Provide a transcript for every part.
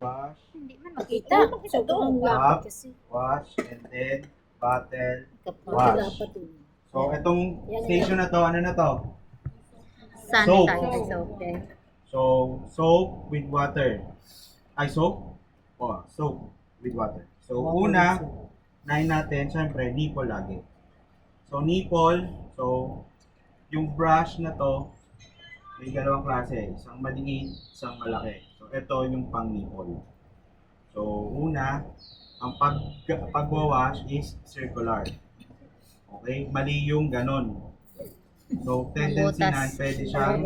wash, Hindi man makita. Sobrang Up. lapad kasi. wash, and then bottle, Wash. wash. So, itong station na to, ano na to? Sanitizer soap. Okay. So, soap with water. Ay, soap? Oh, soap with water. So, una, nahin natin, syempre, nipple lagi. So, nipple, so, yung brush na to, may dalawang klase. Isang maliit, isang malaki. So, ito yung pang nipple. So, una, ang pagwawash is circular. Okay? Mali yung ganon. So, tendency na Mabutas. pwede siyang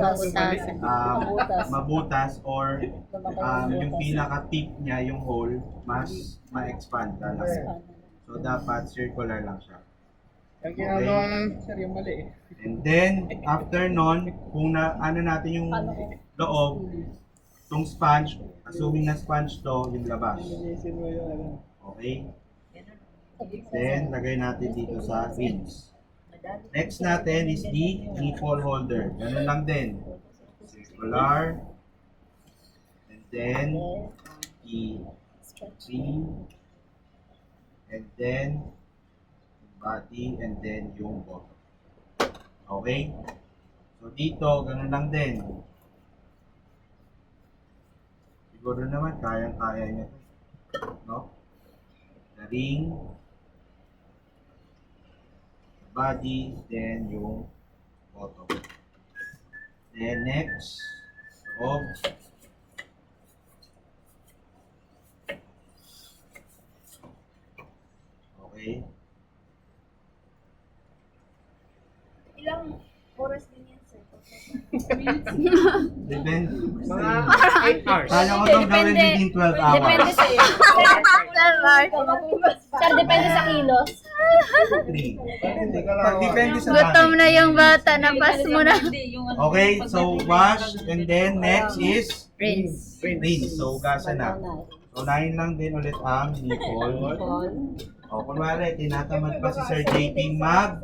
mabutas or yung pinaka-tip niya, yung hole, mas ma-expand lalaki. So, dapat circular lang siya. Ang ginagawa sir, yung mali eh. And then, after nun, kung ano natin yung loob, itong sponge, assuming na sponge to, yung labas. Linisin mo yung ano. Okay? Then, lagay natin dito sa rinse. Next natin is the nipple holder. Ganun lang din. Circular. And then, the ring. And then, body. And then, yung bottom. Okay? So, dito, ganun lang din. Siguro naman, kayang-kaya niya. No? The ring. Body, then yung bottom. Then next, loob. Okay. Ilang oras din yan, sir? Depende. Mga 8 hours. Kala ko itong gawin within 12 hours. Depende sa iyo. Sir, depende sa kilos. 3. Depende sa Gutom dami. na yung bata. Napas mo na. Okay, so wash and then next is Rinse. rinse. So hugasan na. So unahin lang din ulit ang nipple. O kunwari, tinatamad pa si Sir JP mag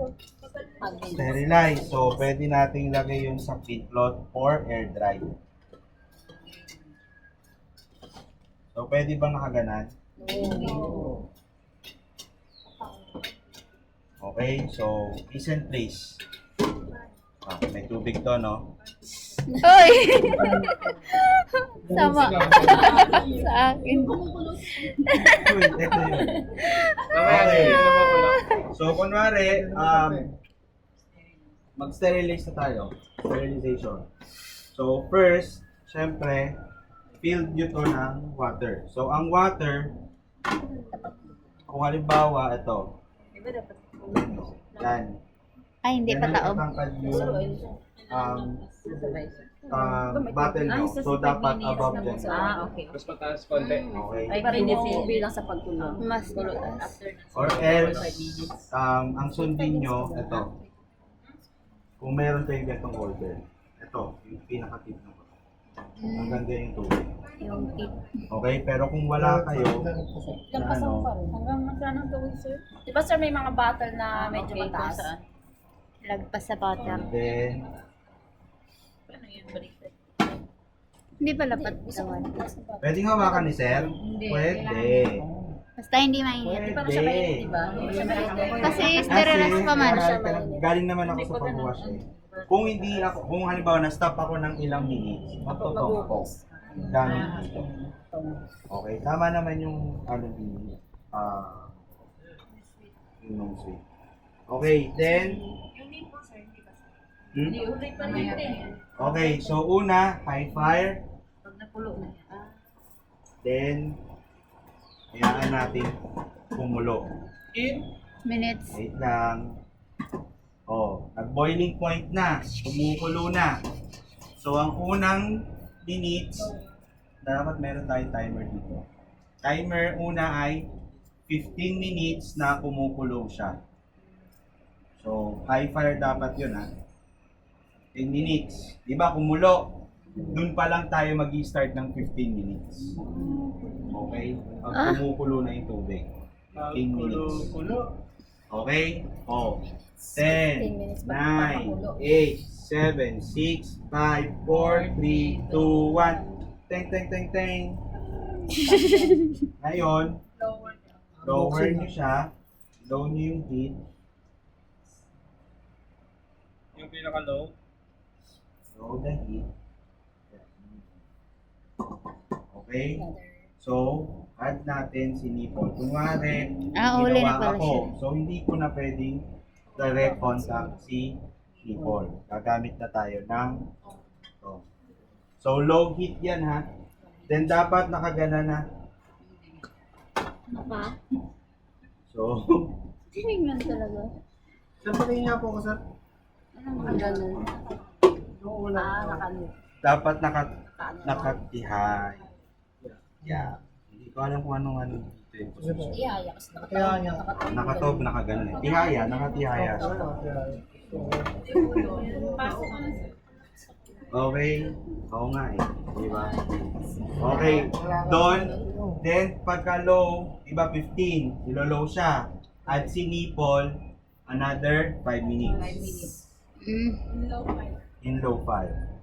sterilize. So pwede nating ilagay yun sa clean cloth or air dry. So pwede bang nakaganan? Okay, so is and place. May tubig to, no? Hoy! Sama. Sa akin. Uy, ito yun. Okay. So, kunwari, mag-sterilize na tayo. Sterilization. So, first, syempre, fill nyo to ng water. So, ang water, kung halimbawa, ito. Yan. Ay, hindi pa taob. Tatangkad yung bottle nyo. So, dapat above dyan. Okay. Mas mataas konti. Okay. Ay, parang bilang sa pagtulong. Mas butas. Or else, ang sundin nyo, ito. Kung meron kayo ganitong holder, ito, yung pinaka-tip ng ito. Ang ganda yung tubig. Yung tip. Okay, pero kung wala kayo, na ano, Hanggang saan ang gawin, sir? Di ba, sir, may mga bottle na medyo mataas? Lagpas sa butter. and then, Hindi pa lapat tawan. pwedeng hawakan ni Sir? Pwede. Basta hindi mainit. Pwede. Kasi sterilize pa man. Galing naman ako sa pag-wash eh. Kung hindi ako, kung halimbawa na-stop ako ng ilang minutes, magtotong ako. Gamit dito. Okay, tama naman yung ano din, yung nose sweep. Okay, then, okay, so una, high fire. Then, hayaan natin kumulo. Minutes. Wait lang. Oh, nag-boiling point na. Kumukulo na. So, ang unang minutes, dapat meron tayong timer dito. Timer una ay 15 minutes na kumukulo siya. So, high fire dapat yun ha. 10 minutes. Di ba, kumulo. Doon pa lang tayo mag-start ng 15 minutes. Okay? Pag kumukulo na yung tubig. 15 minutes. Okay? Oh. 10, 9, 8, 7, 6, 5, 4, 3, 2, 1. Teng, teng, teng, teng. Ngayon, Lower. lower nyo siya. Low nyo yung heat. Yung pinaka-low. Low the heat. Okay? So, add natin si nipple. Kunwari, Uli na ginawa pala ako. siya. So, hindi ko na pwedeng direct contact si nipple. Gagamit na tayo ng ito. So, low heat yan ha. Then, dapat nakagana na. Naka? So, Tingnan talaga. Sir, patingin nga po ako, sir. Ang ganun. Oo, wala. dapat nakatihay. Yeah. Hindi ko alam kung anong ano dito yung position. Ihaya. Kasi Ihaya. Nakatob, nakaganon eh. Tihaya, nakatihaya siya. Okay. Oo nga eh. Di ba? Okay. Doon, then pagka low, iba 15, ilo-low siya. Add si nipple, another 5 minutes. In low 5.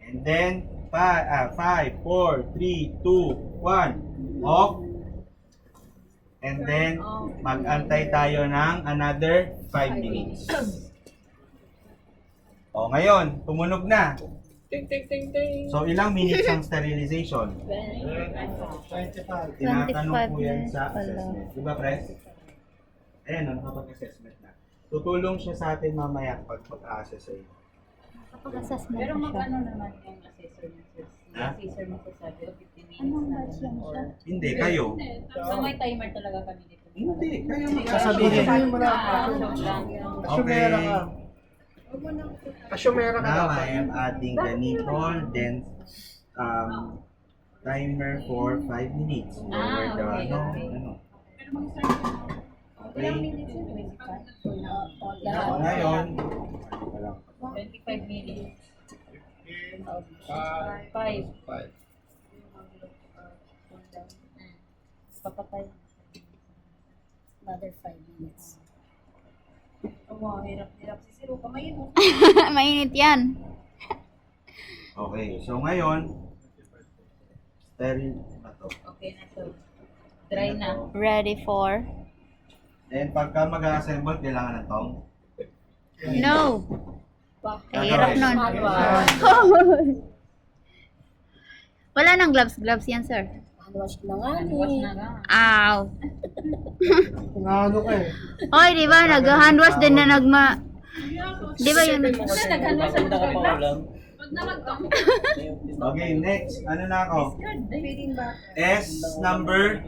And then, 5, 4, 3, 2, 1, off. And then, mag-antay tayo ng another 5 minutes. O, ngayon, tumunog na. Ting, ting, ting, ting. So, ilang minutes ang sterilization? 25. Tinatanong po 25 yan minutes sa pala. assessment. Diba, Pres? Ayan, nakapag-assessment na. Tutulong siya sa atin mamaya pag mag-a-assess sa'yo. Kapag-assessment Pero na siya. mag-ano naman yung assessor niya, sir? Ha? Assessor mo sa sabi, 15 minutes Anong na batch lang, yan siya? or- Hindi, kayo. So may timer talaga kami dito. Hindi, kayo Sasabihin mo na. Asyumera ka. Asyumera ka Now, dapat. I am adding the nipple, then timer for 5 minutes. Lower the, okay, ano, okay. ano. Okay. Ilang minutes yun? 25? So, Lahat. ngayon, ano pa lang. 25 minutes. 5. 5. Papatay. Another 5 minutes. Hirap si Siro. Kamayin mo. Mainit yan. Okay, so ngayon, sterile na to. Okay na to. Dry na. Ready for? Then, pagka mag-assemble, kailangan ng tong. No. Hirap Gagawin. nun. Wala nang gloves yan, sir. Handwash na nga. Handwash na nga. Ow. Ano ka eh. Hoy, di ba? Nag-handwash din na nagma... Di ba yun? Nag-handwash sa Okay, next. Ano na ako? S number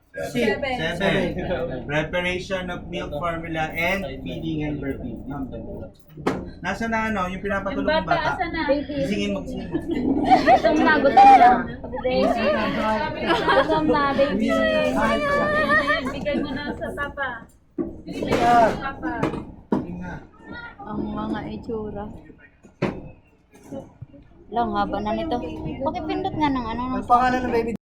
7. Preparation of milk formula and feeding and birthing. Nasa na ano, yung pinapatulog ng bata. Singin mo, singin mo. Gutom na, gutom na. Baby. Gutom na, baby. Bigay mo na sa papa. Papa. Ang mga itsura. Lang, haba na nito. Pakipindot nga ng ano. Ang pangalan ng baby